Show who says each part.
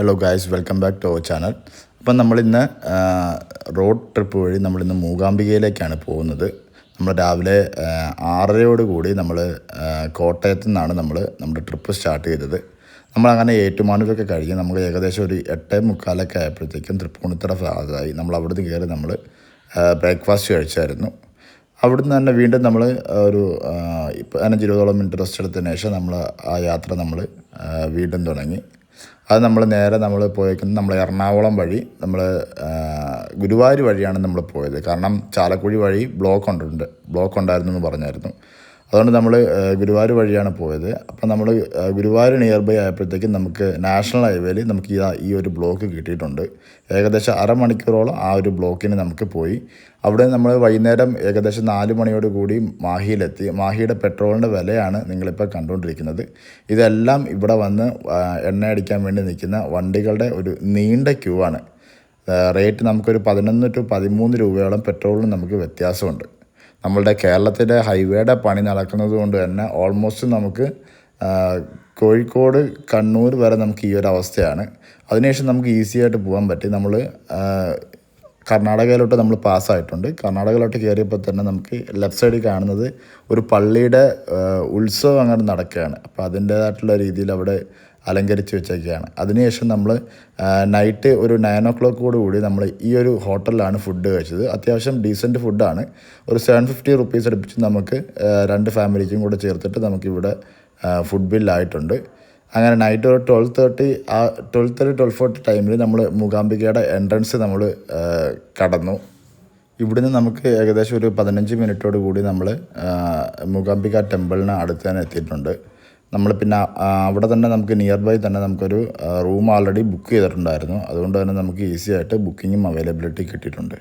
Speaker 1: Hello guys, welcome back to our channel. അപ്പം നമ്മളിന്ന് road trip വഴി നമ്മളിന്ന് മൂകാംബികയിലേക്കാണ് പോകുന്നത്. നമ്മൾ രാവിലെ 6:30 കൂടി നമ്മൾ കോട്ടയത്തു നിന്നാണ് നമ്മുടെ ട്രിപ്പ് സ്റ്റാർട്ട് ചെയ്തത്. നമ്മളങ്ങനെ ഏറ്റുമാനൂരൊക്കെ കഴിഞ്ഞ് നമ്മൾ ഏകദേശം ഒരു 8:45 ആയപ്പോഴത്തേക്കും തൃപ്പൂണിത്തുറ ഭാഗത്തായി. നമ്മൾ അവിടുന്ന് കയറി നമ്മൾ ബ്രേക്ക്ഫാസ്റ്റ് കഴിച്ചായിരുന്നു. അവിടുന്ന് തന്നെ വീണ്ടും നമ്മൾ ഒരു 15-20 മിനിറ്റ് റെസ്റ്റ് എടുത്തതിന് ശേഷം നമ്മൾ ആ യാത്ര വീണ്ടും തുടങ്ങി. അത് നമ്മൾ പോയേക്കുന്നത് നമ്മൾ എറണാകുളം വഴി ഗുരുവായൂർ വഴിയാണ് നമ്മൾ പോയത്. കാരണം ചാലക്കുടി വഴി ബ്ലോക്ക് ഉണ്ടായിരുന്നു എന്ന് പറഞ്ഞായിരുന്നു. അതുകൊണ്ട് നമ്മൾ ഗുരുവായൂർ വഴിയാണ് പോയത്. അപ്പം നമ്മൾ ഗുരുവായൂർ നിയർ ബൈ ആയപ്പോഴത്തേക്കും നമുക്ക് നാഷണൽ ഹൈവേയിൽ നമുക്ക് ഈ ഒരു ബ്ലോക്ക് കിട്ടിയിട്ടുണ്ട്. ഏകദേശം അരമണിക്കൂറോളം ആ ഒരു ബ്ലോക്കിന് നമുക്ക് പോയി. അവിടെ നമ്മൾ വൈകുന്നേരം ഏകദേശം 4 മണിയോട് കൂടി മാഹിയിലെത്തി. മാഹിയുടെ പെട്രോളിൻ്റെ വിലയാണ് നിങ്ങളിപ്പോൾ കണ്ടുകൊണ്ടിരിക്കുന്നത്. ഇതെല്ലാം ഇവിടെ വന്ന് എണ്ണ അടിക്കാൻ വേണ്ടി നിൽക്കുന്ന വണ്ടികളുടെ ഒരു നീണ്ട ക്യൂ ആണ്. റേറ്റ് നമുക്കൊരു 11 to 13 രൂപയോളം പെട്രോളിന് നമുക്ക് വ്യത്യാസമുണ്ട്. നമ്മളുടെ കേരളത്തിലെ ഹൈവേയുടെ പണി നടക്കുന്നത് കൊണ്ട് തന്നെ ഓൾമോസ്റ്റ് നമുക്ക് കോഴിക്കോട് കണ്ണൂർ വരെ നമുക്ക് ഈ ഒരു അവസ്ഥയാണ്. അതിനുശേഷം നമുക്ക് ഈസി ആയിട്ട് പോകാൻ പറ്റി. നമ്മൾ കർണാടകയിലോട്ട് നമ്മൾ പാസ്സായിട്ടുണ്ട്. കർണാടകയിലോട്ട് കയറിയപ്പോൾ തന്നെ നമുക്ക് ലെഫ്റ്റ് സൈഡിൽ കാണുന്നത് ഒരു പള്ളിയുടെ ഉത്സവം അങ്ങോട്ട് നടക്കുകയാണ്. അപ്പോൾ അതിൻ്റേതായിട്ടുള്ള രീതിയിൽ അവിടെ അലങ്കരിച്ച് വെച്ചൊക്കെയാണ്. അതിനുശേഷം നമ്മൾ നൈറ്റ് ഒരു 9 കൂടി നമ്മൾ ഈ ഒരു ഹോട്ടലിലാണ് ഫുഡ് കഴിച്ചത്. അത്യാവശ്യം ഡീസൻറ്റ് ഫുഡാണ്. ഒരു 750 റുപ്പീസ് അടുപ്പിച്ച് നമുക്ക് 2 ഫാമിലിക്കും കൂടെ ചേർത്തിട്ട് നമുക്കിവിടെ ഫുഡ് ബില്ലായിട്ടുണ്ട്. അങ്ങനെ നൈറ്റ് ഒരു 12:40 ടൈമിൽ നമ്മൾ മൂകാംബികയുടെ എൻട്രൻസ് നമ്മൾ കടന്നു. ഇവിടുന്ന് നമുക്ക് ഏകദേശം ഒരു 15 മിനിറ്റോട് കൂടി നമ്മൾ മൂകാംബിക ടെമ്പിളിന് അടുത്ത് തന്നെ എത്തിയിട്ടുണ്ട്. നമ്മൾ പിന്നെ അവിടെ തന്നെ നമുക്ക് നിയർ ബൈ തന്നെ നമുക്കൊരു റൂം ആൾറെഡി ബുക്ക് ചെയ്തിട്ടുണ്ടായിരുന്നു. അതുകൊണ്ട് തന്നെ നമുക്ക് ഈസി ആയിട്ട് ബുക്കിങ്ങും അവൈലബിലിറ്റി കിട്ടിയിട്ടുണ്ട്.